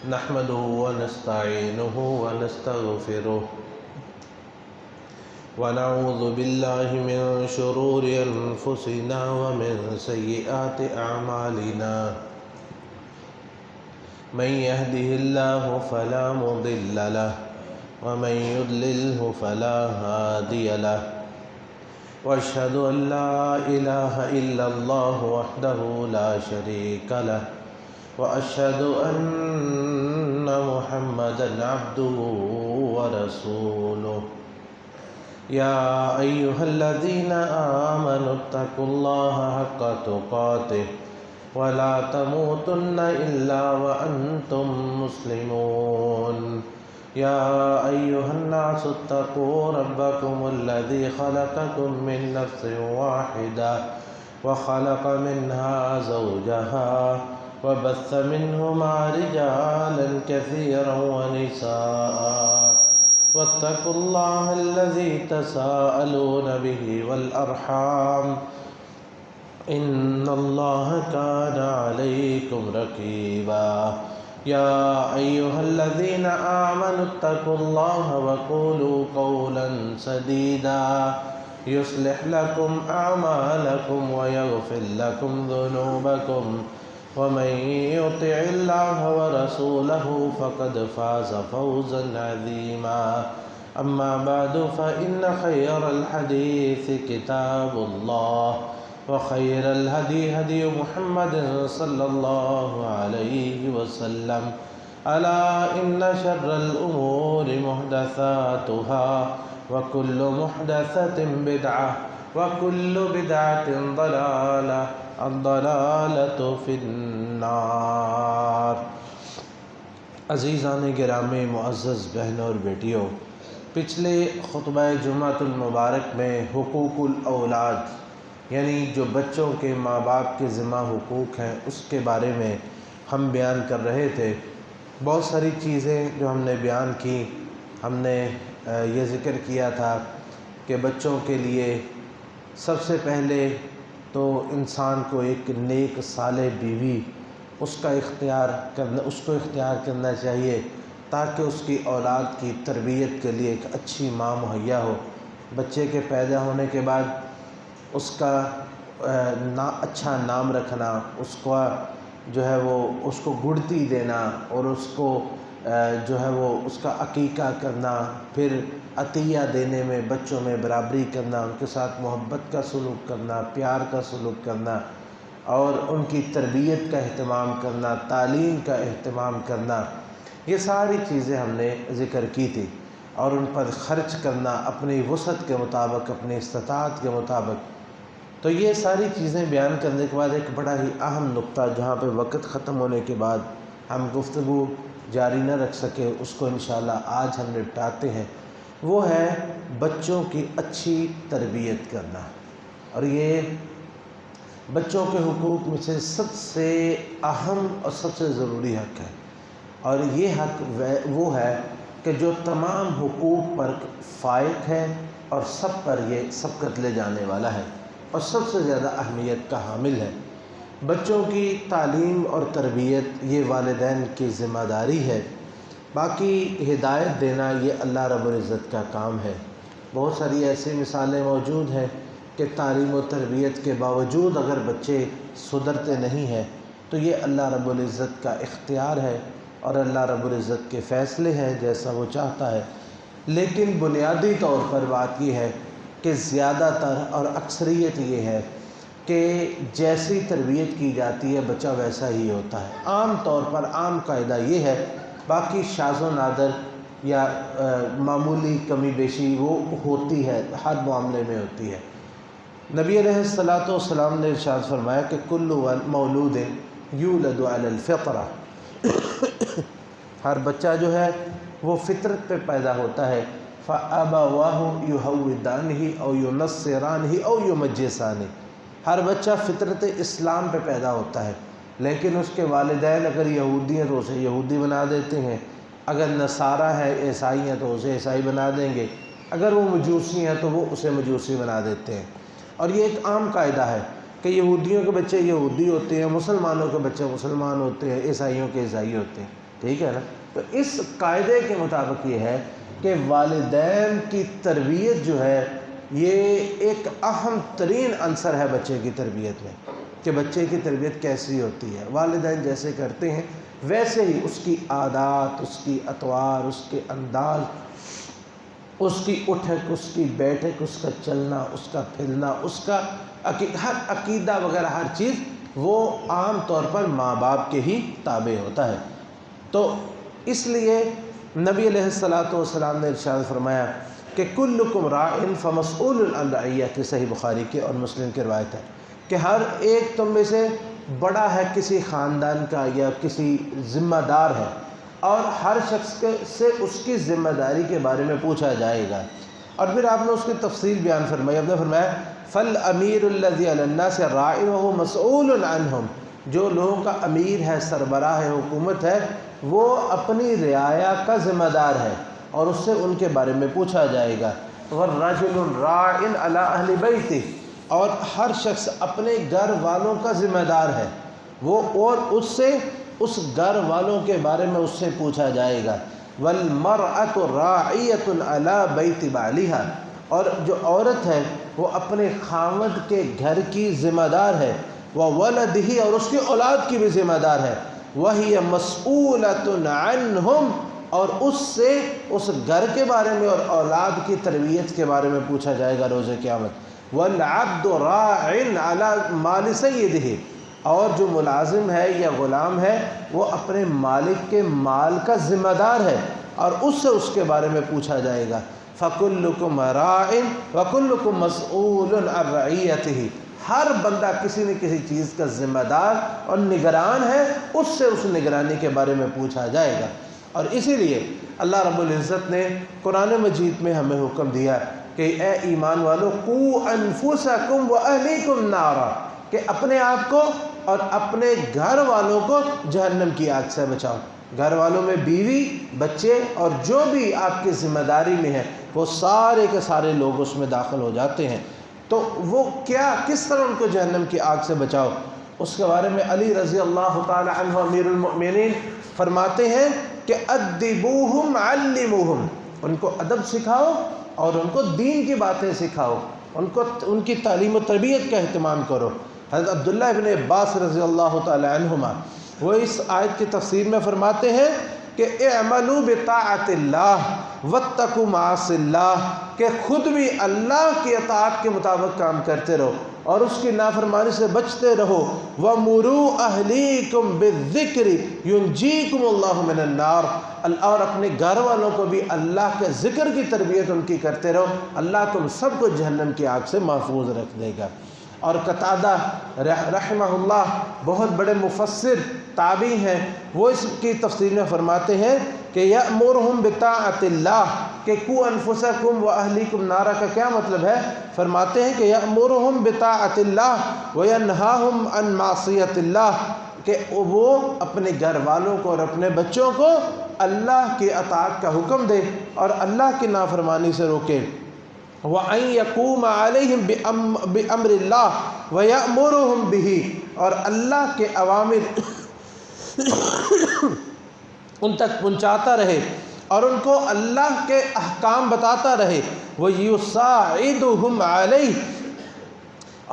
نحمده ونستعينه ونستغفره ونعوذ بالله من شرور أنفسنا ومن سيئات أعمالنا من يهده الله فلا مضل له ومن يضلله فلا هادي له وأشهد أن لا إله إلا الله وحده لا شريك له وأشهد أن محمدًا عبده ورسوله يا أيها الذين آمنوا اتقوا الله حق تقاته ولا تموتن إلا وأنتم مسلمون يا أيها الناس اتقوا ربكم الذي خلقكم من نفس واحدة وخلق منها زوجها وبث منهما رجالا كثيرا ونساء واتقوا الله الذي تساءلون به والأرحام إن الله كان عليكم رقيبا يا أيها الذين آمنوا اتقوا الله وقولوا قولا سديدا يصلح لكم أعمالكم ويغفر لكم ذنوبكم ومن يطع الله ورسوله فقد فاز فوزا عظيما أما بعد فإن خير الحديث كتاب الله وخير الهدي هدي محمد صلى الله عليه وسلم ألا إن شر الأمور محدثاتها وكل محدثة بدعة وكل بدعة ضلالة الضلالة في النار۔ عزیزان گرامی، معزز بہنوں اور بیٹیوں، پچھلے خطبہ جمعۃ المبارک میں حقوق الاولاد یعنی جو بچوں کے ماں باپ کے ذمہ حقوق ہیں اس کے بارے میں ہم بیان کر رہے تھے۔ بہت ساری چیزیں جو ہم نے بیان کی، ہم نے یہ ذکر کیا تھا کہ بچوں کے لیے سب سے پہلے تو انسان کو ایک نیک صالح بیوی اس کو اختیار کرنا چاہیے تاکہ اس کی اولاد کی تربیت کے لیے ایک اچھی ماں مہیا ہو۔ بچے کے پیدا ہونے کے بعد اس کا اچھا نام رکھنا، اس کو گڑتی دینا اور اس کو اس کا عقیقہ کرنا، پھر عطیہ دینے میں بچوں میں برابری کرنا، ان کے ساتھ محبت کا سلوک کرنا، پیار کا سلوک کرنا اور ان کی تربیت کا اہتمام کرنا، تعلیم کا اہتمام کرنا، یہ ساری چیزیں ہم نے ذکر کی تھی۔ اور ان پر خرچ کرنا اپنی وسعت کے مطابق، اپنی استطاعت کے مطابق۔ تو یہ ساری چیزیں بیان کرنے کے بعد ایک بڑا ہی اہم نقطہ جہاں پہ وقت ختم ہونے کے بعد ہم گفتگو جاری نہ رکھ سکے، اس کو انشاءاللہ آج ہم نپٹاتے ہیں، وہ ہے بچوں کی اچھی تربیت کرنا۔ اور یہ بچوں کے حقوق میں سے سب سے اہم اور سب سے ضروری حق ہے، اور یہ حق وہ ہے کہ جو تمام حقوق پر فائق ہے اور سب پر یہ سبقت لے جانے والا ہے اور سب سے زیادہ اہمیت کا حامل ہے۔ بچوں کی تعلیم اور تربیت یہ والدین کی ذمہ داری ہے، باقی ہدایت دینا یہ اللہ رب العزت کا کام ہے۔ بہت ساری ایسی مثالیں موجود ہیں کہ تعلیم و تربیت کے باوجود اگر بچے سدھرتے نہیں ہیں تو یہ اللہ رب العزت کا اختیار ہے اور اللہ رب العزت کے فیصلے ہیں جیسا وہ چاہتا ہے۔ لیکن بنیادی طور پر بات یہ ہے کہ زیادہ تر اور اکثریت یہ ہے کہ جیسی تربیت کی جاتی ہے بچہ ویسا ہی ہوتا ہے۔ عام طور پر عام قاعدہ یہ ہے، باقی شاذ و نادر یا معمولی کمی بیشی وہ ہوتی ہے، ہر معاملے میں ہوتی ہے۔ نبی علیہ السلام نے ارشاد فرمایا کہ کل مولود یولد علی الفطرہ، ہر بچہ جو ہے وہ فطرت پہ پیدا ہوتا ہے، فَأَبَوَاهُ يُهَوِّدَانِهِ أَوْ يُنَصِّرَانِهِ أَوْ يُمَجِّسَانِهِ۔ ہر بچہ فطرت اسلام پہ پیدا ہوتا ہے، لیکن اس کے والدین اگر یہودی ہیں تو اسے یہودی بنا دیتے ہیں، اگر نصارہ ہے عیسائی ہیں تو اسے عیسائی بنا دیں گے، اگر وہ مجوسی ہیں تو وہ اسے مجوسی بنا دیتے ہیں۔ اور یہ ایک عام قاعدہ ہے کہ یہودیوں کے بچے یہودی ہوتے ہیں، مسلمانوں کے بچے مسلمان ہوتے ہیں، عیسائیوں کے عیسائی ہوتے ہیں۔ ٹھیک ہے نا؟ تو اس قاعدے کے مطابق یہ ہے کہ والدین کی تربیت جو ہے یہ ایک اہم ترین عنصر ہے بچے کی تربیت میں، کہ بچے کی تربیت کیسی ہوتی ہے۔ والدین جیسے کرتے ہیں ویسے ہی اس کی عادات، اس کی اطوار، اس کے انداز، اس کی اٹھک، اس کی بیٹھک، اس کا چلنا، اس کا پھرنا، اس کا ہر عقیدہ وغیرہ ہر چیز وہ عام طور پر ماں باپ کے ہی تابع ہوتا ہے۔ تو اس لیے نبی علیہ الصلاۃ والسلام نے ارشاد فرمایا کہ کلکم راعٍ فمسئول عن رعیتہ، صحیح بخاری کے اور مسلم کی روایت ہے کہ ہر ایک تم میں سے بڑا ہے کسی خاندان کا یا کسی ذمہ دار ہے، اور ہر شخص سے اس کی ذمہ داری کے بارے میں پوچھا جائے گا۔ اور پھر آپ نے اس کی تفصیل بیان فرمائی، آپ نے فرمایا فالامیر الذی علی الناس راع وهو مسئول عنہم، جو لوگوں کا امیر ہے، سربراہ حکومت ہے، وہ اپنی رعایا کا ذمہ دار ہے اور اس سے ان کے بارے میں پوچھا جائے گا۔ والرجل راع علی اہل بیتہ، اور ہر شخص اپنے گھر والوں کا ذمہ دار ہے وہ، اور اس سے اس گھر والوں کے بارے میں اس سے پوچھا جائے گا۔ والمرأۃ راعیۃ علی بیت بعلہا، اور جو عورت ہے وہ اپنے خاوند کے گھر کی ذمہ دار ہے، وولدہ، اور اس کی اولاد کی بھی ذمہ دار ہے، وہی مسئولۃ عنہم، اور اس سے اس گھر کے بارے میں اور اولاد کی تربیت کے بارے میں پوچھا جائے گا روز قیامت۔ والعبد راع علی مال سیدہ، اور جو ملازم ہے یا غلام ہے وہ اپنے مالک کے مال کا ذمہ دار ہے اور اس سے اس کے بارے میں پوچھا جائے گا۔ فَكُلُّكُمْ رَاعٍ وَكُلُّكُمْ مَسْئُولٌ عَنْ رَعِيَّتِهِ، ہر بندہ کسی نہ کسی چیز کا ذمہ دار اور نگران ہے، اس سے اس نگرانی کے بارے میں پوچھا جائے گا۔ اور اسی لیے اللہ رب العزت نے قرآن مجید میں ہمیں حکم دیا کہ اے ایمان والو قُوا أَنفُسَكُمْ وَأَهْلِيكُمْ نَارًا، کہ اپنے آپ کو اور اپنے گھر والوں کو جہنم کی آگ سے بچاؤ۔ گھر والوں میں بیوی، بچے اور جو بھی آپ کی ذمہ داری میں ہے وہ سارے کے سارے لوگ اس میں داخل ہو جاتے ہیں۔ تو وہ کس طرح ان کو جہنم کی آگ سے بچاؤ، اس کے بارے میں علی رضی اللہ تعالی عنہ امیر المؤمنین فرماتے ہیں کہ ادبوہم علموہم، ان کو ادب سکھاؤ اور ان کو دین کی باتیں سکھاؤ، ان کی تعلیم و تربیت کا اہتمام کرو۔ حضرت عبداللہ ابن عباس رضی اللہ تعالی عنہما وہ اس آیت کی تفسیر میں فرماتے ہیں کہ اعملوا بطاعت اللہ واتقوا معاصی اللہ، کہ خود بھی اللہ کی اطاعت کے مطابق کام کرتے رہو اور اس کی نافرمانی سے بچتے رہو۔ وَمُرُوا أَهْلِيكُمْ بِالذِّكْرِ يُنْجِيكُمُ اللَّهُ مِنَ النَّارِ، اور اپنے گھر والوں کو بھی اللہ کے ذکر کی تربیت ان کی کرتے رہو، اللہ تم سب کو جہنم کی آگ سے محفوظ رکھ دے گا۔ اور قتادہ رحمہ اللہ بہت بڑے مفسر تابعی ہیں، وہ اس کی تفسیر میں فرماتے ہیں کہ یأمرہم بطاعت اللہ، کہ قُوا أنفسکم وأہلیکم نارا کا کیا مطلب ہے؟ فرماتے ہیں کہ یأمرہم بطاعت اللہ وینہاہم عن معصیت اللہ، کہ وہ اپنے گھر والوں کو اور اپنے بچوں کو اللہ کی اطاعت کا حکم دے اور اللہ کی نافرمانی سے روکے۔ وَأَن يَقُومَ عَلَيْهِمْ بِأَمْرِ اللَّهِ وَيَأْمُرُهُمْ بِهِ، اور اللہ کے اوامر ان تک پہنچاتا رہے اور ان کو اللہ کے احکام بتاتا رہے۔ وَيُسَاعِدُهُمْ عَلَيْهِ،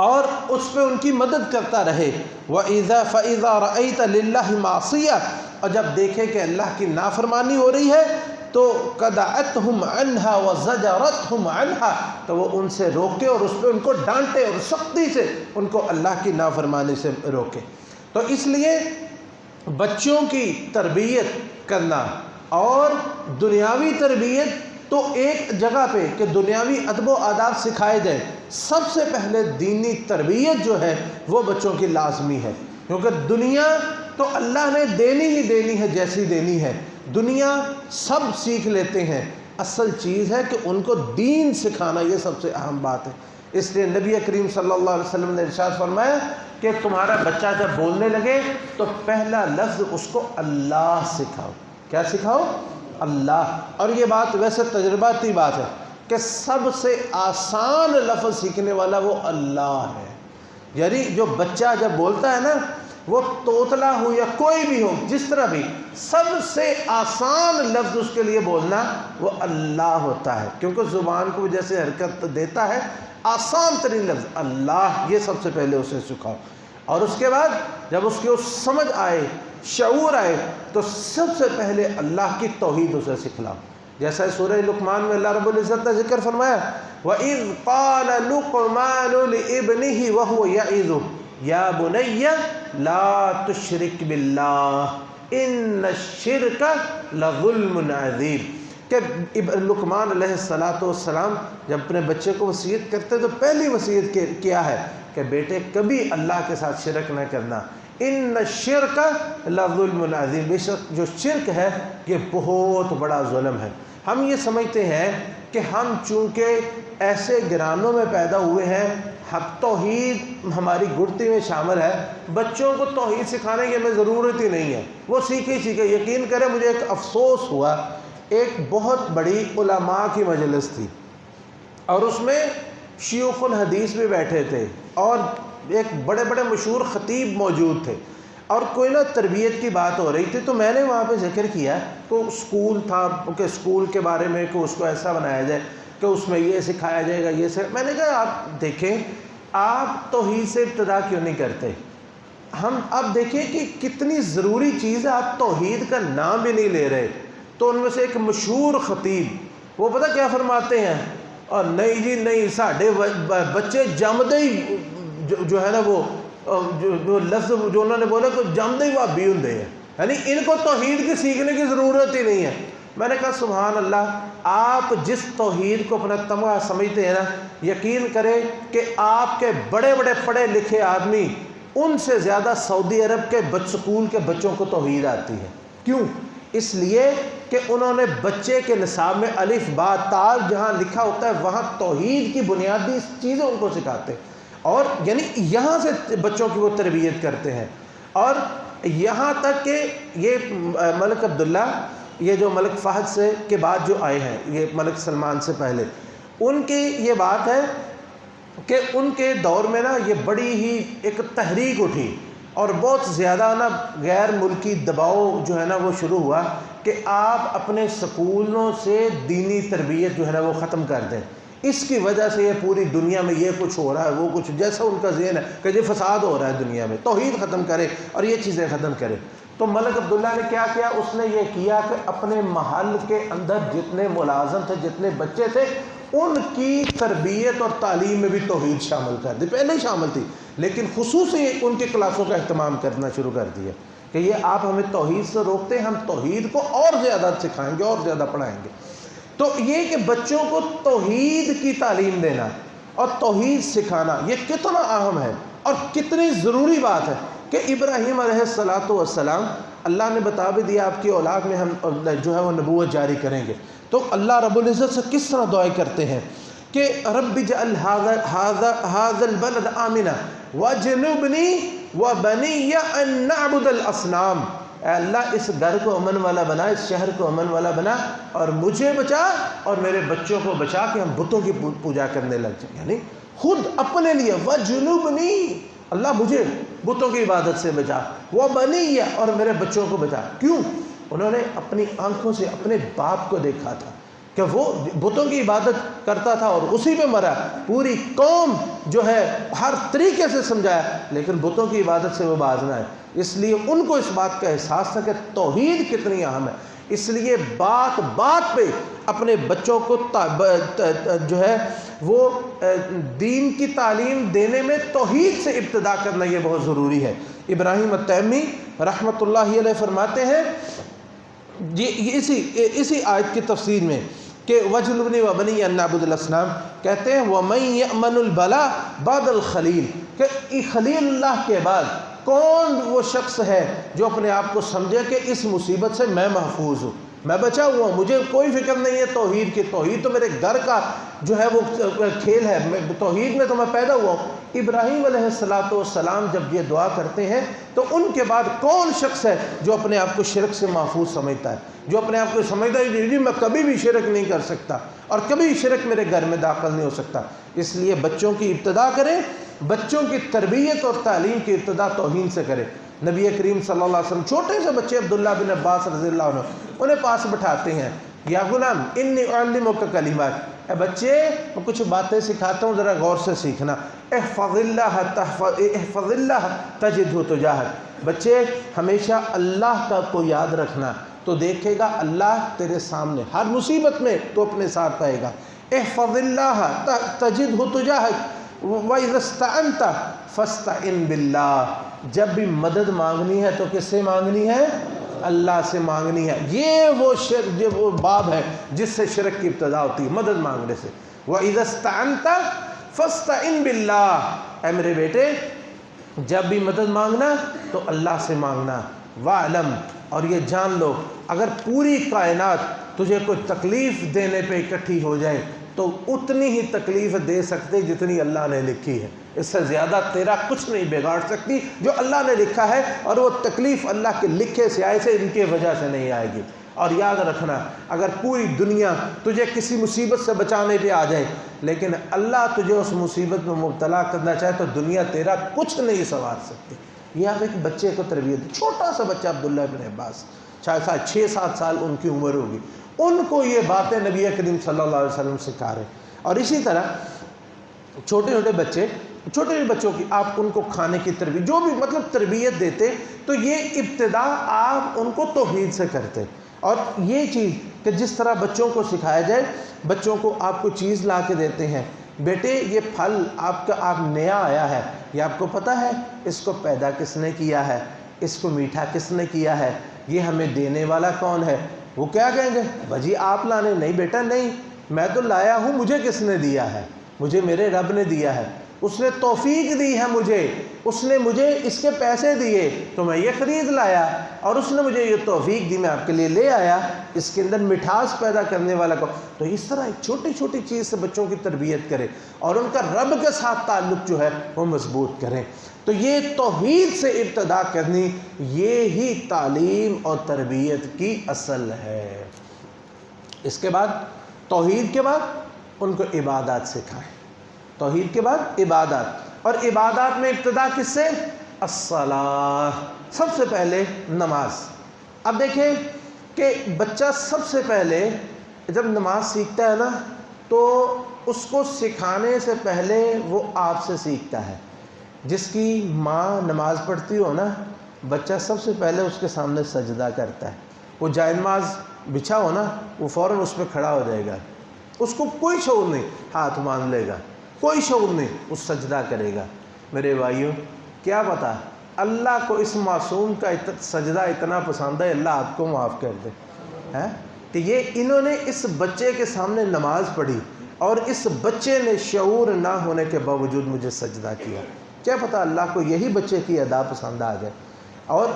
اور اس پہ ان کی مدد کرتا رہے۔ فَإِذَا رَأَيْتَ لِلَّهِ مَعْصِيَةً، اور جب دیکھے کہ اللہ کی نافرمانی ہو رہی ہے تو قَدَعَتْهُمْ عَنْهَا وَزَجَرَتْهُمْ عَنْهَا، تو وہ ان سے روکے اور اس پہ ان کو ڈانٹے اور سختی سے ان کو اللہ کی نافرمانی سے روکے۔ تو اس لیے بچوں کی تربیت کرنا اور دنیاوی تربیت تو ایک جگہ پہ کہ دنیاوی ادب و آداب سکھائے جائیں، سب سے پہلے دینی تربیت جو ہے وہ بچوں کی لازمی ہے، کیونکہ دنیا تو اللہ نے دینی ہی دینی ہے جیسی دینی ہے، دنیا سب سیکھ لیتے ہیں، اصل چیز ہے کہ ان کو دین سکھانا، یہ سب سے اہم بات ہے۔ اس لیے نبی کریم صلی اللہ علیہ وسلم نے ارشاد فرمایا کہ تمہارا بچہ جب بولنے لگے تو پہلا لفظ اس کو اللہ سکھاؤ۔ کیا سکھاؤ؟ اللہ۔ اور یہ بات ویسے تجرباتی بات ہے کہ سب سے آسان لفظ سیکھنے والا وہ اللہ ہے۔ یعنی جو بچہ جب بولتا ہے نا وہ توتلا ہو یا کوئی بھی ہو، جس طرح بھی، سب سے آسان لفظ اس کے لیے بولنا وہ اللہ ہوتا ہے، کیونکہ زبان کو جیسے حرکت دیتا ہے، آسان ترین لفظ اللہ، یہ سب سے پہلے اسے سکھاؤ، اور اس کے بعد جب اس کی سمجھ آئے، شعور آئے، تو سب سے پہلے اللہ کی توحید اسے سکھلاؤ۔ جیسا سورہ لقمان میں اللہ رب العزت نے ذکر فرمایا، وَإِذْ قَالَ لُقْمَانُ لِإِبْنِهِ وَهُوَ يَعِظُهُ يَا بُنَيَّ لَا تُشْرِكْ بِاللَّهِ إِنَّ الشِّرْكَ لَظُلْمٌ عَظِيمٌ، کہ لقمان علیہ السلام جب اپنے بچے کو وصیت کرتے تو پہلی وصیت کیا ہے کہ بیٹے کبھی اللہ کے ساتھ شرک نہ کرنا، ان الشرک لظلم عظیم، بے شک جو شرک ہے یہ بہت بڑا ظلم ہے۔ ہم یہ سمجھتے ہیں کہ ہم چونکہ ایسے گھرانوں میں پیدا ہوئے ہیں، توحید ہماری گڑتی میں شامل ہے، بچوں کو توحید سکھانے کی ہمیں ضرورت ہی نہیں ہے، وہ سیکھے۔ یقین کریں مجھے ایک افسوس ہوا، ایک بہت بڑی علماء کی مجلس تھی اور اس میں شیوخ الحدیث بھی بیٹھے تھے اور ایک بڑے بڑے مشہور خطیب موجود تھے، اور کوئی نہ تربیت کی بات ہو رہی تھی، تو میں نے وہاں پہ ذکر کیا کہ اسکول تھا، کہ اسکول کے بارے میں کہ اس کو ایسا بنایا جائے کہ اس میں یہ سکھایا جائے گا، یہ میں نے کہا آپ دیکھیں، آپ توحید سے ابتدا کیوں نہیں کرتے؟ ہم اب دیکھیں کہ کتنی ضروری چیز ہے، آپ توحید کا نام بھی نہیں لے رہے۔ تو ان میں سے ایک مشہور خطیب وہ پتہ کیا فرماتے ہیں، اور نہیں جی نہیں، ساڑھے بچے جمدے ہی جو ہے نا وہ جو لفظ جو انہوں نے بولا کہ جمدے ہی وہابی ہوندے ہیں، یعنی ان کو توحید کی سیکھنے کی ضرورت ہی نہیں ہے۔ میں نے کہا سبحان اللہ، آپ جس توحید کو اپنا تمغہ سمجھتے ہیں نا، یقین کریں کہ آپ کے بڑے بڑے پڑھے لکھے آدمی ان سے زیادہ سعودی عرب کے سکول کے بچوں کو توحید آتی ہے۔ کیوں؟ اس لیے کہ انہوں نے بچے کے نصاب میں الف با تا جہاں لکھا ہوتا ہے وہاں توحید کی بنیادی چیزیں ان کو سکھاتے ہیں، اور یعنی یہاں سے بچوں کی وہ تربیت کرتے ہیں۔ اور یہاں تک کہ یہ ملک عبداللہ، یہ جو ملک فہد سے کے بعد جو آئے ہیں، یہ ملک سلمان سے پہلے، ان کی یہ بات ہے کہ ان کے دور میں نا یہ بڑی ہی ایک تحریک اٹھی، اور بہت زیادہ نا غیر ملکی دباؤ جو ہے نا وہ شروع ہوا کہ آپ اپنے سکولوں سے دینی تربیت جو ہے نا وہ ختم کر دیں۔ اس کی وجہ سے یہ پوری دنیا میں یہ کچھ ہو رہا ہے، وہ کچھ، جیسا ان کا ذہن ہے کہ یہ فساد ہو رہا ہے دنیا میں، توحید ختم کرے اور یہ چیزیں ختم کرے۔ تو ملک عبداللہ نے کیا کیا؟ اس نے یہ کیا کہ اپنے محل کے اندر جتنے ملازم تھے، جتنے بچے تھے، ان کی تربیت اور تعلیم میں بھی توحید شامل کر دی۔ پہلے ہی شامل تھی، لیکن خصوصی ان کی کلاسوں کا اہتمام کرنا شروع کر دیا کہ یہ آپ ہمیں توحید سے روکتے ہیں، ہم توحید کو اور زیادہ سکھائیں گے اور زیادہ پڑھائیں گے۔ تو یہ کہ بچوں کو توحید کی تعلیم دینا اور توحید سکھانا یہ کتنا اہم ہے اور کتنی ضروری بات ہے کہ ابراہیم علیہ السلام، اللہ نے بتا بھی دیا آپ کی اولاد میں ہم جو ہے وہ نبوت جاری کریں گے، تو اللہ رب العزت سے کس طرح دعائیں کرتے ہیں کہ رب اجعل هذا البلد آمنا واجنبنی وبنی ان نعبد الاصنام، اے اللہ اس گھر کو امن والا بنا، اس شہر کو امن والا بنا، اور مجھے بچا اور میرے بچوں کو بچا کہ ہم بتوں کی پوجا کرنے لگ جائیں، یعنی خود اپنے لیے، وجنبنی، اللہ مجھے بتوں کی عبادت سے بچا، وبنی، اور میرے بچوں کو بچا۔ کیوں؟ انہوں نے اپنی آنکھوں سے اپنے باپ کو دیکھا تھا کہ وہ بتوں کی عبادت کرتا تھا اور اسی پہ مرا، پوری قوم جو ہے ہر طریقے سے سمجھایا لیکن بتوں کی عبادت سے وہ باز نہ ہے۔ اس لیے ان کو اس بات کا احساس تھا کہ توحید کتنی اہم ہے، اس لیے بات بات پہ اپنے بچوں کو جو ہے وہ دین کی تعلیم دینے میں توحید سے ابتدا کرنا یہ بہت ضروری ہے۔ ابراہیم التیمی رحمۃ اللہ علیہ فرماتے ہیں اسی آیت کی تفسیر میں کہ وَجْنُبْنِي وَبَنِيَّ أَن نَّعْبُدَ الْأَصْنَامَ، کہتے ہیں وَمَن يَأْمَنُ الْبَلَاءَ بَعْدَ الْخَلِيلِ، کہ خلیل اللہ کے بعد کون وہ شخص ہے جو اپنے آپ کو سمجھے کہ اس مصیبت سے میں محفوظ ہوں، میں بچا ہوا ہوں، مجھے کوئی فکر نہیں ہے توحید کی، توحید تو میرے گھر کا جو ہے وہ کھیل ہے، توحید میں تو میں پیدا ہوا ہوں۔ ابراہیم علیہ السلام جب یہ دعا کرتے ہیں تو ان کے بعد کون شخص ہے جو اپنے آپ کو شرک سے محفوظ سمجھتا ہے، جو اپنے آپ کو سمجھتا ہے جی میں کبھی بھی شرک نہیں کر سکتا اور کبھی شرک میرے گھر میں داخل نہیں ہو سکتا۔ اس لیے بچوں کی ابتدا کریں، بچوں کی تربیت اور تعلیم کی ابتدا توحید سے کریں۔ نبی کریم صلی اللہ علیہ وسلم چھوٹے سے بچے عبداللہ بن عباس رضی اللہ عنہ انہیں پاس بٹھاتے ہیں، یا غلام انی اعلمک کلمات، اے بچے میں کچھ باتیں سکھاتا ہوں، ذرا غور سے سیکھنا، احفظ اللہ تجدہ تجاہک، بچے ہمیشہ اللہ کا کو یاد رکھنا تو دیکھے گا اللہ تیرے سامنے، ہر مصیبت میں تو اپنے ساتھ پائے گا۔ احفظ اللہ تجدہ تجاہک وَإِذَا اسْتَعَنْتَ فَاسْتَعِنْ بِاللَّهِ، جب بھی مدد مانگنی ہے تو کس سے مانگنی ہے؟ اللہ سے مانگنی ہے۔ یہ وہ باب ہے جس سے شرک کی ابتدا ہوتی ہے، مدد مانگنے سے۔ وَإِذَا اسْتَعَنْتَ فَاسْتَعِنْ بِاللَّهِ، اے میرے بیٹے جب بھی مدد مانگنا تو اللہ سے مانگنا۔ وَعْلَمْ، اور یہ جان لو اگر پوری کائنات تجھے کوئی تکلیف دینے پہ اکٹھی ہو جائے تو اتنی ہی تکلیف دے سکتے جتنی اللہ نے لکھی ہے، اس سے زیادہ تیرا کچھ نہیں بگاڑ سکتی جو اللہ نے لکھا ہے، اور وہ تکلیف اللہ کے لکھے سے آئے سے ان کی وجہ سے نہیں آئے گی۔ اور یاد رکھنا اگر پوری دنیا تجھے کسی مصیبت سے بچانے پہ آ جائے لیکن اللہ تجھے اس مصیبت میں مبتلا کرنا چاہے تو دنیا تیرا کچھ نہیں سنوار سکتی۔ یہ آپ ایک بچے کو تربیت، چھوٹا سا بچہ عبداللہ بن عباس، شاید 6-7 سال ان کی عمر ہوگی، ان کو یہ باتیں نبی کریم صلی اللہ علیہ وسلم سکھا رہے۔ اور اسی طرح چھوٹے بچوں کی آپ ان کو کھانے کی تربیت، جو بھی مطلب تربیت دیتے تو یہ ابتدا آپ ان کو توحید سے کرتے، اور یہ چیز کہ جس طرح بچوں کو سکھایا جائے، بچوں کو آپ کو چیز لا کے دیتے ہیں، بیٹے یہ پھل آپ نیا آیا ہے، یہ آپ کو پتہ ہے اس کو پیدا کس نے کیا ہے، اس کو میٹھا کس نے کیا ہے، یہ ہمیں دینے والا کون ہے؟ وہ کیا کہیں گے؟ بھجی آپ لانے؟ نہیں بیٹا نہیں، میں تو لایا ہوں، مجھے کس نے دیا ہے؟ مجھے میرے رب نے دیا ہے، اس نے توفیق دی ہے مجھے، اس نے مجھے اس کے پیسے دیے تو میں یہ خرید لایا، اور اس نے مجھے یہ توفیق دی میں آپ کے لیے لے آیا، اس کے اندر مٹھاس پیدا کرنے والا کو۔ تو اس طرح ایک چھوٹی چیز سے بچوں کی تربیت کرے اور ان کا رب کے ساتھ تعلق جو ہے وہ مضبوط کریں۔ تو یہ توحید سے ابتدا کرنی، یہ ہی تعلیم اور تربیت کی اصل ہے۔ اس کے بعد توحید کے بعد ان کو عبادات سکھائیں، توحید کے بعد عبادات، اور عبادات میں ابتدا کس سے؟ الصلاۃ، سب سے پہلے نماز۔ اب دیکھیں کہ بچہ سب سے پہلے جب نماز سیکھتا ہے نا تو اس کو سکھانے سے پہلے وہ آپ سے سیکھتا ہے۔ جس کی ماں نماز پڑھتی ہو نا، بچہ سب سے پہلے اس کے سامنے سجدہ کرتا ہے، وہ جائے نماز بچھا ہو نا وہ فوراً اس پہ کھڑا ہو جائے گا، اس کو کوئی شعور نہیں، ہاتھ مان لے گا، کوئی شعور نہیں، وہ سجدہ کرے گا۔ میرے بھائیوں کیا پتہ اللہ کو اس معصوم کا سجدہ اتنا پسند ہے، اللہ آپ کو معاف کر دے کہ یہ انہوں نے اس بچے کے سامنے نماز پڑھی اور اس بچے نے شعور نہ ہونے کے باوجود مجھے سجدہ کیا۔ کیا پتہ اللہ کو یہی بچے کی ادا پسند آ جائے، اور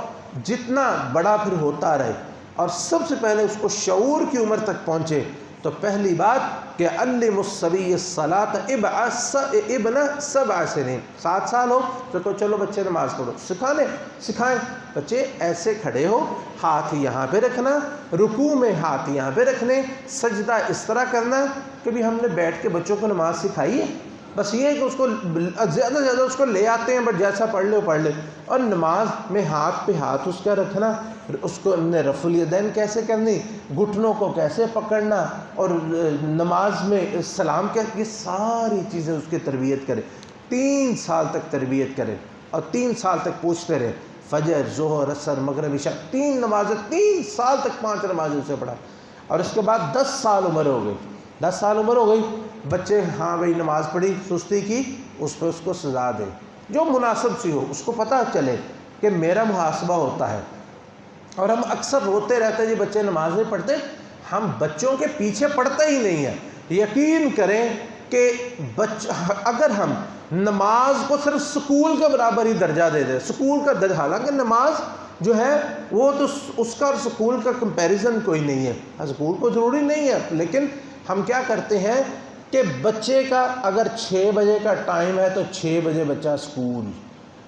جتنا بڑا پھر ہوتا رہے اور سب سے پہلے اس کو شعور کی عمر تک پہنچے تو پہلی بات کہ علم الصبی الصلاۃ ابن 7 سنین، 7 سال ہو تو چلو بچے نماز پڑھو، سکھائیں بچے ایسے کھڑے ہو، ہاتھ یہاں پہ رکھنا، رکوع میں ہاتھ یہاں پہ رکھنے، سجدہ اس طرح کرنا۔ کبھی ہم نے بیٹھ کے بچوں کو نماز سکھائی ہے؟ بس یہ ہے کہ اس کو زیادہ سے زیادہ اس کو لے آتے ہیں، بٹ جیسا پڑھ لے، اور نماز میں ہاتھ پہ ہاتھ اس کا رکھنا، اس کو رفع الیدین کیسے کرنی، گھٹنوں کو کیسے پکڑنا، اور نماز میں سلام یہ ساری چیزیں اس کی تربیت کرے۔ 3 سال تک تربیت کرے اور 3 سال تک پوچھتے رہے، فجر، ظہر، عصر، مغرب، عشاء، 3 نمازیں 3 سال تک 5 نمازیں اسے پڑھا، اور اس کے بعد 10 سال عمر ہو گئی، 10 سال عمر ہو گئی، بچے ہاں بھائی نماز پڑھی، سستی کی، اس پہ اس کو سزا دے جو مناسب سی ہو، اس کو پتہ چلے کہ میرا محاسبہ ہوتا ہے۔ اور ہم اکثر روتے رہتے ہیں جی بچے نماز نہیں پڑھتے، ہم بچوں کے پیچھے پڑتے ہی نہیں ہیں۔ یقین کریں کہ اگر ہم نماز کو صرف سکول کے برابر ہی درجہ دے دیں، سکول کا درجہ، حالانکہ نماز جو ہے وہ تو اس کا اور سکول کا کمپیریزن کوئی نہیں ہے، سکول کو ضروری نہیں ہے، لیکن ہم کیا کرتے ہیں کہ بچے کا اگر 6 بجے کا ٹائم ہے تو 6 بجے بچہ سکول،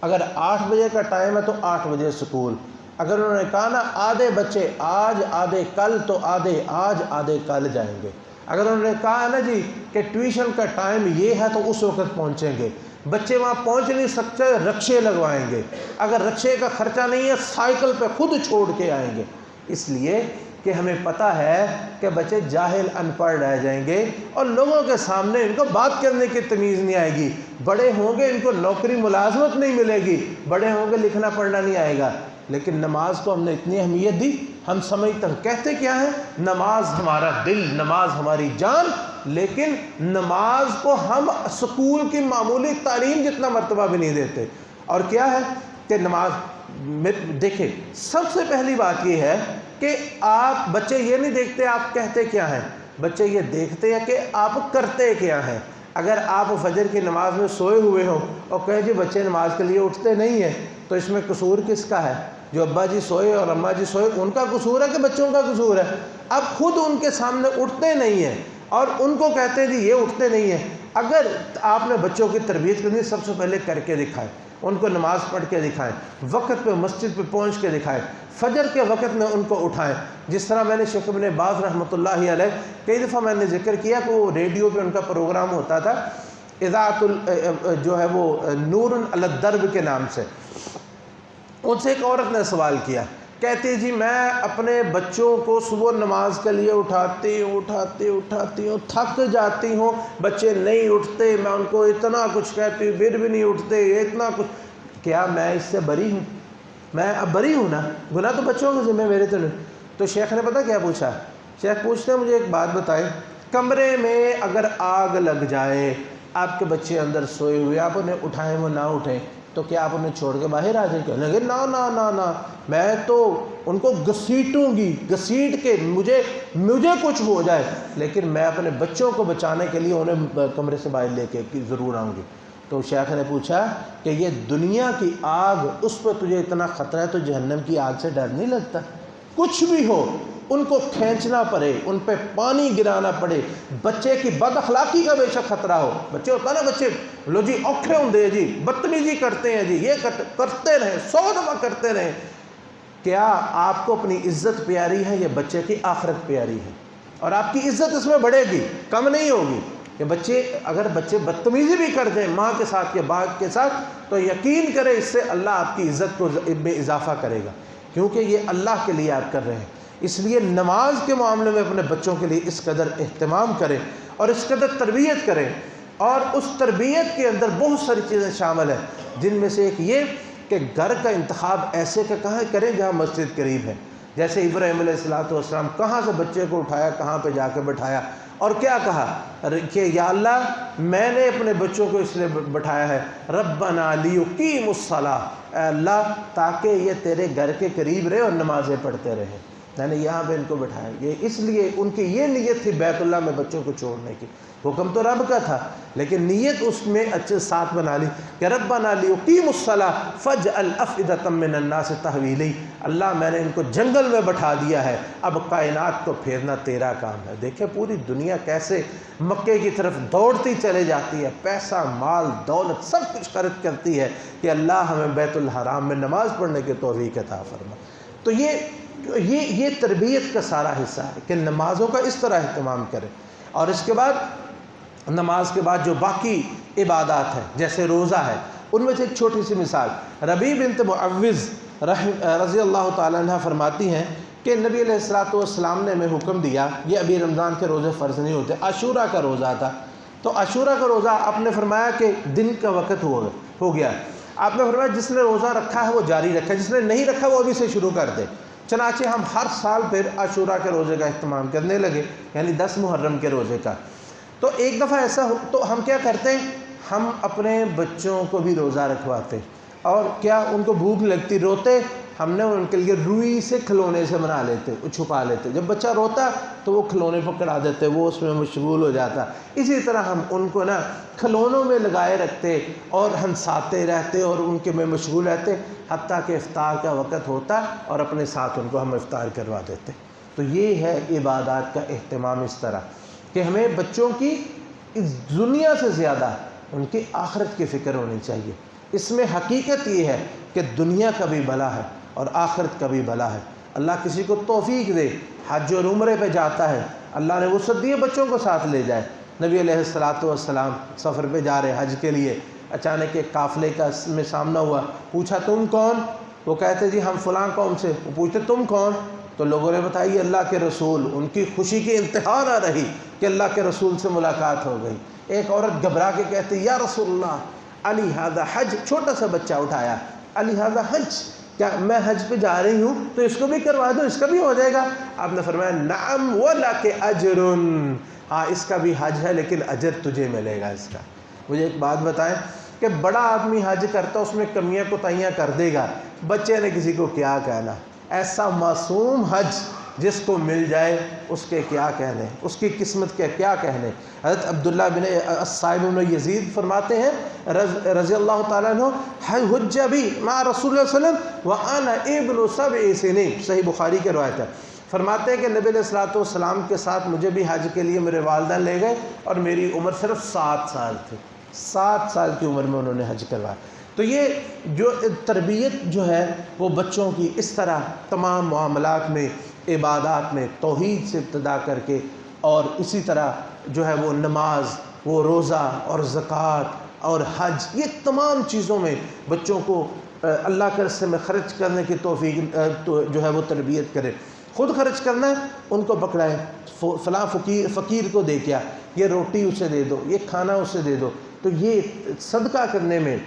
اگر 8 بجے کا ٹائم ہے تو 8 بجے سکول، اگر انہوں نے کہا نا آدھے بچے آج آدھے کل تو آدھے آج آدھے کل جائیں گے، اگر انہوں نے کہا نا جی کہ ٹیوشن کا ٹائم یہ ہے تو اس وقت پہنچیں گے، بچے وہاں پہنچ نہیں سکتے، رکشے لگوائیں گے، اگر رکشے کا خرچہ نہیں ہے سائیکل پہ خود چھوڑ کے آئیں گے، اس لیے کہ ہمیں پتہ ہے کہ بچے جاہل ان پڑھ رہ جائیں گے اور لوگوں کے سامنے ان کو بات کرنے کی تمیز نہیں آئے گی، بڑے ہوں گے ان کو نوکری ملازمت نہیں ملے گی، بڑے ہوں گے لکھنا پڑھنا نہیں آئے گا۔ لیکن نماز کو ہم نے اتنی اہمیت دی، ہم سمجھتے ہیں، کہتے کیا ہے، نماز ہمارا دل، نماز ہماری جان، لیکن نماز کو ہم سکول کی معمولی تعلیم جتنا مرتبہ بھی نہیں دیتے۔ اور کیا ہے کہ نماز دیکھیں، سب سے پہلی بات یہ ہے کہ آپ بچے یہ نہیں دیکھتے آپ کہتے کیا ہیں، بچے یہ دیکھتے ہیں کہ آپ کرتے کیا ہیں۔ اگر آپ فجر کی نماز میں سوئے ہوئے ہوں اور کہیں جی بچے نماز کے لیے اٹھتے نہیں ہیں، تو اس میں قصور کس کا ہے؟ جو ابا جی سوئے اور اماں جی سوئے ان کا قصور ہے کہ بچوں کا قصور ہے؟ اب خود ان کے سامنے اٹھتے نہیں ہیں اور ان کو کہتے ہیں جی یہ اٹھتے نہیں ہیں۔ اگر آپ نے بچوں کی تربیت کرنی، سب سے پہلے کر کے دکھائیں، ان کو نماز پڑھ کے دکھائیں، وقت پہ مسجد پہ پہنچ کے دکھائیں، فجر کے وقت میں ان کو اٹھائیں۔ جس طرح میں نے شیخ ابن باز رحمۃ اللہ علیہ کئی دفعہ میں نے ذکر کیا کہ وہ ریڈیو پہ ان کا پروگرام ہوتا تھا، اذاعت جو ہے وہ نور علی الدرب کے نام سے۔ ان سے ایک عورت نے سوال کیا، کہتی جی میں اپنے بچوں کو صبح نماز کے لیے اٹھاتی ہوں، تھک جاتی ہوں، بچے نہیں اٹھتے، میں ان کو اتنا کچھ کہتی ہوں پھر بھی نہیں اٹھتے، اتنا کچھ، کیا میں اس سے بری ہوں؟ میں اب بری ہوں نا، گناہ تو بچوں کے ذمہ، میرے تو نہیں۔ تو شیخ نے پتہ کیا پوچھا؟ شیخ پوچھتے ہیں مجھے ایک بات بتائیں، کمرے میں اگر آگ لگ جائے، آپ کے بچے اندر سوئے ہوئے، آپ انہیں اٹھائیں وہ نہ اٹھیں، تو کیا آپ انہیں چھوڑ کے باہر آ جائیں؟ کہنے لگے نا نا نا نا، میں تو ان کو گھسیٹوں گی، گھسیٹ کے مجھے کچھ ہو جائے، لیکن میں اپنے بچوں کو بچانے کے لیے انہیں کمرے سے باہر لے کے ضرور آؤں گی۔ تو شیخ نے پوچھا کہ یہ دنیا کی آگ، اس پہ تجھے اتنا خطرہ ہے تو جہنم کی آگ سے ڈر نہیں لگتا؟ کچھ بھی ہو، ان کو کھینچنا پڑے، ان پہ پانی گرانا پڑے، بچے کی بد اخلاقی کا بے شک خطرہ ہو، بچے ہوتا ہے نا، بچے لو جی اوکھے ہوں دے جی، بدتمیزی کرتے ہیں جی، یہ کرتے رہیں، 100 دفعہ کرتے رہیں، کیا آپ کو اپنی عزت پیاری ہے یا بچے کی آخرت پیاری ہے؟ اور آپ کی عزت اس میں بڑھے گی، کم نہیں ہوگی۔ کہ اگر بچے بدتمیزی بھی کر دیں ماں کے ساتھ یا باپ کے ساتھ، تو یقین کریں اس سے اللہ آپ کی عزت کو میں اضافہ کرے گا، کیونکہ یہ اللہ کے لیے آپ کر رہے ہیں۔ اس لیے نماز کے معاملے میں اپنے بچوں کے لیے اس قدر اہتمام کریں اور اس قدر تربیت کریں، اور اس تربیت کے اندر بہت ساری چیزیں شامل ہیں، جن میں سے ایک یہ کہ گھر کا انتخاب ایسے کہ کہاں کریں جہاں مسجد قریب ہے۔ جیسے ابراہیم علیہ السلام کہاں سے بچے کو اٹھایا، کہاں پہ جا کے بٹھایا، اور کیا کہا کہ یا اللہ میں نے اپنے بچوں کو اس لیے بٹھایا ہے، ربنا لیقیموا الصلاۃ، اے اللہ تاکہ یہ تیرے گھر کے قریب رہے اور نمازیں پڑھتے رہے، میں نے یہاں پہ ان کو بٹھایا۔ یہ اس لیے ان کی یہ نیت تھی بیت اللہ میں بچوں کو چھوڑنے کی، حکم تو رب کا تھا لیکن نیت اس میں اچھے ساتھ بنا لی کہ ربنا لیقیموا الصلاۃ فاجعل افئدۃ من الناس تهوی الیہ، اللہ میں نے ان کو جنگل میں بٹھا دیا ہے، اب کائنات کو پھیرنا تیرا کام ہے۔ دیکھیں پوری دنیا کیسے مکے کی طرف دوڑتی چلے جاتی ہے، پیسہ مال دولت سب کچھ خرچ کرتی ہے کہ اللہ ہمیں بیت الحرام میں نماز پڑھنے کی توفیق عطا فرما۔ تو یہ تربیت کا سارا حصہ ہے کہ نمازوں کا اس طرح اہتمام کریں۔ اور اس کے بعد نماز کے بعد جو باقی عبادات ہیں جیسے روزہ ہے، ان میں سے ایک چھوٹی سی مثال، ربیع بنت معوذ رضی اللہ تعالیٰ عنہ فرماتی ہیں کہ نبی علیہ السلام نے ہمیں حکم دیا، یہ ابھی رمضان کے روزے فرض نہیں ہوتے، عاشورہ کا روزہ تھا، تو عاشورہ کا روزہ آپ نے فرمایا کہ دن کا وقت ہو گیا، آپ نے فرمایا جس نے روزہ رکھا ہے وہ جاری رکھے، جس نے نہیں رکھا وہ ابھی سے شروع کر دے۔ چنانچہ ہم ہر سال پھر عاشورہ کے روزے کا اہتمام کرنے لگے، یعنی 10 محرم کے روزے کا۔ تو ایک دفعہ ایسا ہو تو ہم کیا کرتے ہیں، ہم اپنے بچوں کو بھی روزہ رکھواتے، اور کیا ان کو بھوک لگتی، روتے، ہم نے ان کے لیے روئی سے کھلونے سے بنا لیتے، چھپا لیتے، جب بچہ روتا تو وہ کھلونے پکڑا دیتے، وہ اس میں مشغول ہو جاتا۔ اسی طرح ہم ان کو نا کھلونوں میں لگائے رکھتے اور ہنساتے رہتے اور ان کے میں مشغول رہتے، حتیٰ کہ افطار کا وقت ہوتا اور اپنے ساتھ ان کو ہم افطار کروا دیتے۔ تو یہ ہے عبادات کا اہتمام، اس طرح کہ ہمیں بچوں کی اس دنیا سے زیادہ ان کی آخرت کی فکر ہونی چاہیے۔ اس میں حقیقت یہ ہے کہ دنیا کا بھی بھلا ہے اور آخرت کا بھی بھلا ہے۔ اللہ کسی کو توفیق دے، حج اور عمرے پہ جاتا ہے، اللہ نے وسعت دی ہے بچوں کو ساتھ لے جائے۔ نبی علیہ السلام سفر پہ جا رہے حج کے لیے، اچانک ایک قافلے کا میں سامنا ہوا، پوچھا تم کون؟ وہ کہتے جی ہم فلاں قوم سے۔ وہ پوچھتے تم کون؟ تو لوگوں نے بتایا یہ اللہ کے رسول۔ ان کی خوشی کی انتہا نہ رہی کہ اللہ کے رسول سے ملاقات ہو گئی۔ ایک عورت گھبرا کے کہتی یا رسول اللہ علی ھذا حج، چھوٹا سا بچہ اٹھایا، علی ھذا حج، کیا میں حج پہ جا رہی ہوں تو اس کو بھی کروا دو، اس کا بھی ہو جائے گا؟ آپ نے فرمایا نعم ولک اجر، ہاں اس کا بھی حج ہے لیکن اجر تجھے ملے گا اس کا۔ مجھے ایک بات بتائیں کہ بڑا آدمی حج کرتا اس میں کمیاں کوتاہیاں کر دے گا، بچے نے کسی کو کیا کہنا؟ ایسا معصوم حج جس کو مل جائے اس کے کیا کہنے، اس کی قسمت کے کیا کہنے۔ حضرت عبداللہ بن الصائب بن یزید فرماتے ہیں رضی اللہ تعالیٰ عنہ، حج بی مع رسول اللہ صلی اللہ علیہ وسلم وانا ابن 7 سنین، صحیح بخاری کے روایت ہے۔ فرماتے ہیں کہ نبی علیہ الصلوۃ والسلام کے ساتھ مجھے بھی حج کے لیے میرے والدین لے گئے اور میری عمر صرف 7 سال تھی، 7 سال کی عمر میں انہوں نے حج کروایا۔ تو یہ جو تربیت جو ہے وہ بچوں کی اس طرح تمام معاملات میں، عبادات میں توحید سے ابتدا کر کے، اور اسی طرح جو ہے وہ نماز، وہ روزہ اور زکوٰۃ اور حج، یہ تمام چیزوں میں بچوں کو اللہ کے راستے میں خرچ کرنے کی توفیق جو ہے وہ تربیت کرے۔ خود خرچ کرنا ہے ان کو پکڑائیں، فلاں فقیر کو دے کیا، یہ روٹی اسے دے دو، یہ کھانا اسے دے دو۔ تو یہ صدقہ کرنے میں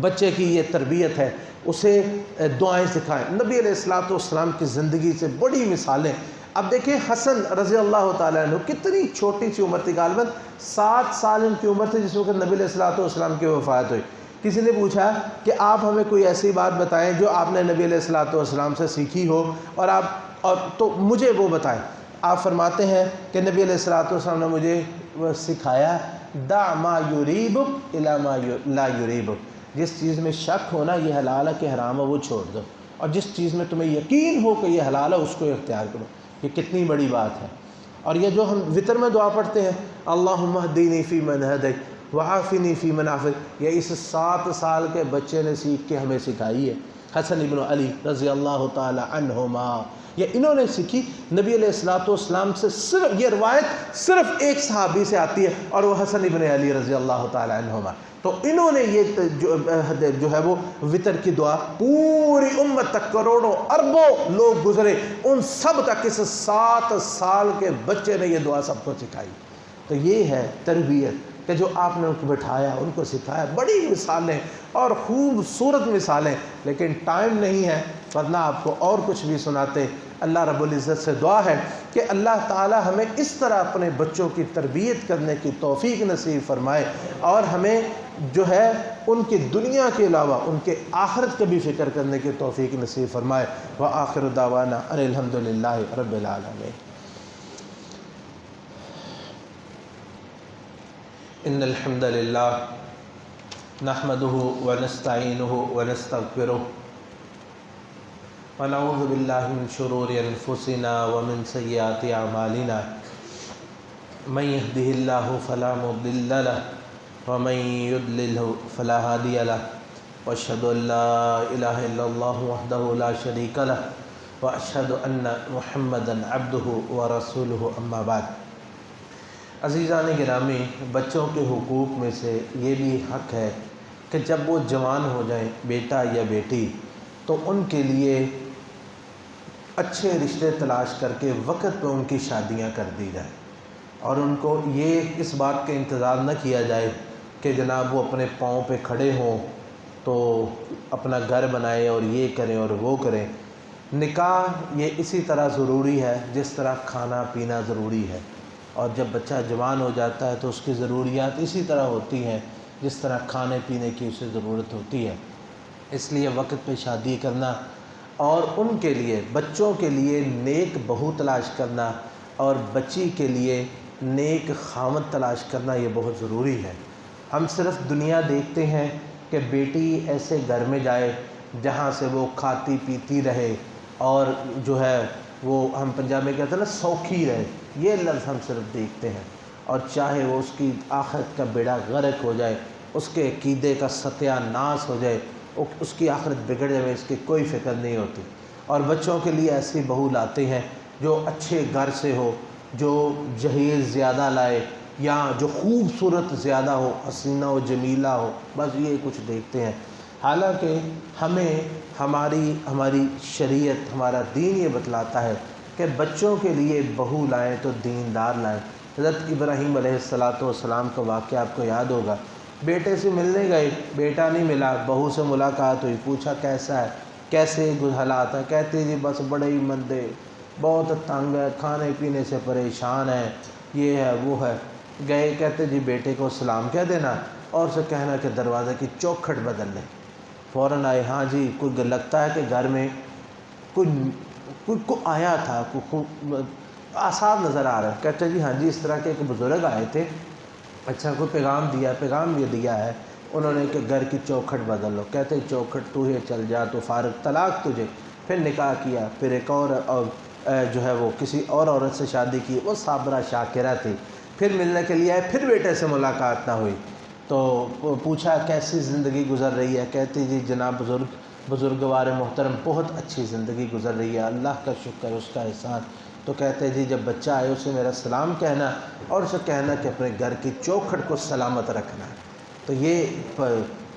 بچے کی یہ تربیت ہے، اسے دعائیں سکھائیں۔ نبی علیہ الصلوۃ والسلام کی زندگی سے بڑی مثالیں۔ اب دیکھیں حسن رضی اللہ تعالیٰ عنہ، کتنی چھوٹی سی عمر تھی، غالباً 7 سال ان کی عمر تھی جس وقت نبی علیہ الصلوۃ والسلام کی وفات ہوئی۔ کسی نے پوچھا کہ آپ ہمیں کوئی ایسی بات بتائیں جو آپ نے نبی علیہ الصلوۃ والسلام سے سیکھی ہو اور تو مجھے وہ بتائیں۔ آپ فرماتے ہیں کہ نبی علیہ الصلوۃ والسلام نے مجھے سکھایا دع ما یریبک الی ما لا یریبک، جس چیز میں شک ہونا یہ حلال ہے کہ حرام ہے وہ چھوڑ دو، اور جس چیز میں تمہیں یقین ہو کہ یہ حلال ہے اس کو اختیار کرو۔ یہ کتنی بڑی بات ہے۔ اور یہ جو ہم وطر میں دعا پڑھتے ہیں اللہم اہدنی فیمن ہدیت وعافنی فیمن عافیت، یہ اس 7 سال کے بچے نے سیکھ کے ہمیں سکھائی ہے۔ حسن ابن علی رضی اللہ تعالی عنہما، یہ انہوں نے سیکھی نبی علیہ الصلوۃ والسلام سے۔ صرف یہ روایت صرف ایک صحابی سے آتی ہے اور وہ حسن ابن علی رضی اللہ تعالی عنہما۔ تو انہوں نے یہ جو ہے وہ وطر کی دعا پوری امت تک، کروڑوں اربوں لوگ گزرے، ان سب تک اس 7 سال کے بچے نے یہ دعا سب کو سکھائی۔ تو یہ ہے تربیت کہ جو آپ نے ان کو بٹھایا، ان کو سکھایا۔ بڑی مثالیں اور خوبصورت مثالیں، لیکن ٹائم نہیں ہے ورنہ آپ کو اور کچھ بھی سناتے۔ اللہ رب العزت سے دعا ہے کہ اللہ تعالی ہمیں اس طرح اپنے بچوں کی تربیت کرنے کی توفیق نصیب فرمائے، اور ہمیں جو ہے ان کی دنیا کے علاوہ ان کے آخرت کا بھی فکر کرنے کی توفیق نصیب فرمائے۔ وآخر دعوانا ان الحمد للہ رب العالمین۔ ان الحمد للہ نحمده ونستعینه ونستغفره ونعوذ باللہ من شرور انفسنا ومن سیئات اعمالنا، من يهده الله فلا مضل له ومن يضلل فلا هادي له، واشهد ان لا الہ الا اللہ وحدہ لا شریک لہ، واشهد ان محمدا عبدہ ورسولہ، اما بعد۔ عزیزان گرامی، بچوں کے حقوق میں سے یہ بھی حق ہے کہ جب وہ جوان ہو جائیں، بیٹا یا بیٹی، تو ان کے لیے اچھے رشتے تلاش کر کے وقت پہ ان کی شادیاں کر دی جائیں، اور ان کو یہ اس بات کا انتظار نہ کیا جائے کہ جناب وہ اپنے پاؤں پہ کھڑے ہوں تو اپنا گھر بنائیں اور یہ کریں اور وہ کریں۔ نکاح یہ اسی طرح ضروری ہے جس طرح کھانا پینا ضروری ہے، اور جب بچہ جوان ہو جاتا ہے تو اس کی ضروریات اسی طرح ہوتی ہیں جس طرح کھانے پینے کی اسے ضرورت ہوتی ہے۔ اس لیے وقت پہ شادی کرنا، اور ان کے لیے، بچوں کے لیے نیک بہو تلاش کرنا اور بچی کے لیے نیک خاوند تلاش کرنا، یہ بہت ضروری ہے۔ ہم صرف دنیا دیکھتے ہیں کہ بیٹی ایسے گھر میں جائے جہاں سے وہ کھاتی پیتی رہے، اور جو ہے وہ ہم پنجاب میں کہتے ہیں نا سوکھی رہے، یہ لفظ ہم صرف دیکھتے ہیں، اور چاہے وہ اس کی آخرت کا بیڑا غرق ہو جائے، اس کے عقیدے کا ستیہ ناس ہو جائے، اس کی آخرت بگڑ جائے، اس کی کوئی فکر نہیں ہوتی۔ اور بچوں کے لیے ایسی بہو لاتے ہیں جو اچھے گھر سے ہو، جو جہیز زیادہ لائے، یا جو خوبصورت زیادہ ہو، حسینہ و جمیلہ ہو، بس یہ کچھ دیکھتے ہیں۔ حالانکہ ہمیں ہماری شریعت، ہمارا دین یہ بتلاتا ہے کہ بچوں کے لیے بہو لائیں تو دیندار لائیں۔ حضرت ابراہیم علیہ السلام کا واقعہ آپ کو یاد ہوگا، بیٹے سے ملنے گئے، بیٹا نہیں ملا، بہو سے ملاقات ہوئی، پوچھا کیسا ہے، کیسے حالات ہیں، کہتے جی بس بڑے ہی مندے، بہت تنگ ہے، کھانے پینے سے پریشان ہے، یہ ہے وہ ہے۔ گئے، کہتے جی بیٹے کو سلام کہہ دینا اور اسے کہنا کہ دروازے کی چوکھٹ بدل لیں۔ فوراً آئے، ہاں جی کوئی لگتا ہے کہ گھر میں کوئی آیا تھا، کوئی آثار نظر آ رہا ہے۔ کہتے جی ہاں جی اس طرح کے ایک بزرگ آئے تھے، اچھا کوئی پیغام یہ دیا ہے انہوں نے کہ گھر کی چوکھٹ بدل لو۔ کہتے چوکھٹ تو ہی چل جا، تو فارغ، طلاق تجھے۔ پھر نکاح کیا، پھر ایک اور جو ہے وہ کسی اور عورت سے شادی کی، وہ صابرہ شاکرہ تھی۔ پھر ملنے کے لیے آئے، پھر بیٹے سے ملاقات نہ ہوئی، تو پوچھا کیسی زندگی گزر رہی ہے؟ کہتی جی جناب بزرگوار محترم بہت اچھی زندگی گزر رہی ہے، اللہ کا شکر، اس کا احسان۔ تو کہتے جی جب بچہ آئے اسے میرا سلام کہنا اور اسے کہنا کہ اپنے گھر کی چوکھٹ کو سلامت رکھنا ہے۔ تو یہ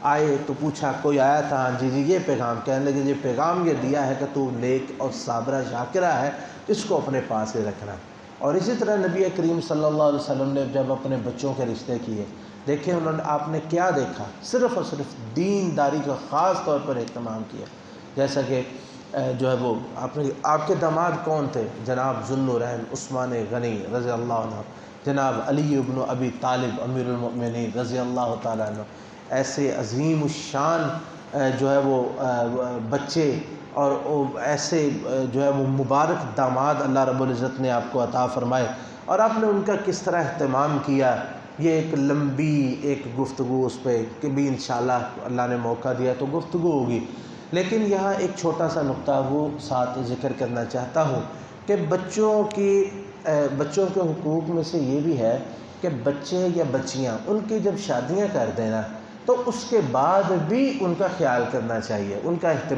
آئے تو پوچھا کوئی آیا تھا؟ ہاں جی یہ پیغام، کہنے لگے یہ پیغام یہ دیا ہے کہ تو نیک اور صابرہ شاکرہ ہے، اس کو اپنے پاس ہی رکھنا۔ اور اسی طرح نبی کریم صلی اللہ علیہ وسلم نے جب اپنے بچوں کے رشتے کیے، دیکھیں آپ نے کیا دیکھا؟ صرف اور صرف دینداری کا خاص طور پر اہتمام کیا۔ جیسا کہ جو ہے وہ آپ کے داماد کون تھے؟ جناب ذوالنورین عثمان غنی رضی اللہ عنہ، جناب علی ابن ابی طالب امیر المؤمنین رضی اللہ تعالیٰ عنہ۔ ایسے عظیم الشان جو ہے وہ بچے اور ایسے جو ہے وہ مبارک داماد اللہ رب العزت نے آپ کو عطا فرمائے، اور آپ نے ان کا کس طرح اہتمام کیا، یہ ایک لمبی ایک گفتگو اس پہ کہ بھی انشاءاللہ اللہ نے موقع دیا تو گفتگو ہوگی۔ لیکن یہاں ایک چھوٹا سا نقطہ وہ ساتھ ذکر کرنا چاہتا ہوں کہ بچوں کے حقوق میں سے یہ بھی ہے کہ بچے یا بچیاں ان کی جب شادیاں کر دینا تو اس کے بعد بھی ان کا خیال کرنا چاہیے، ان کا اہتمام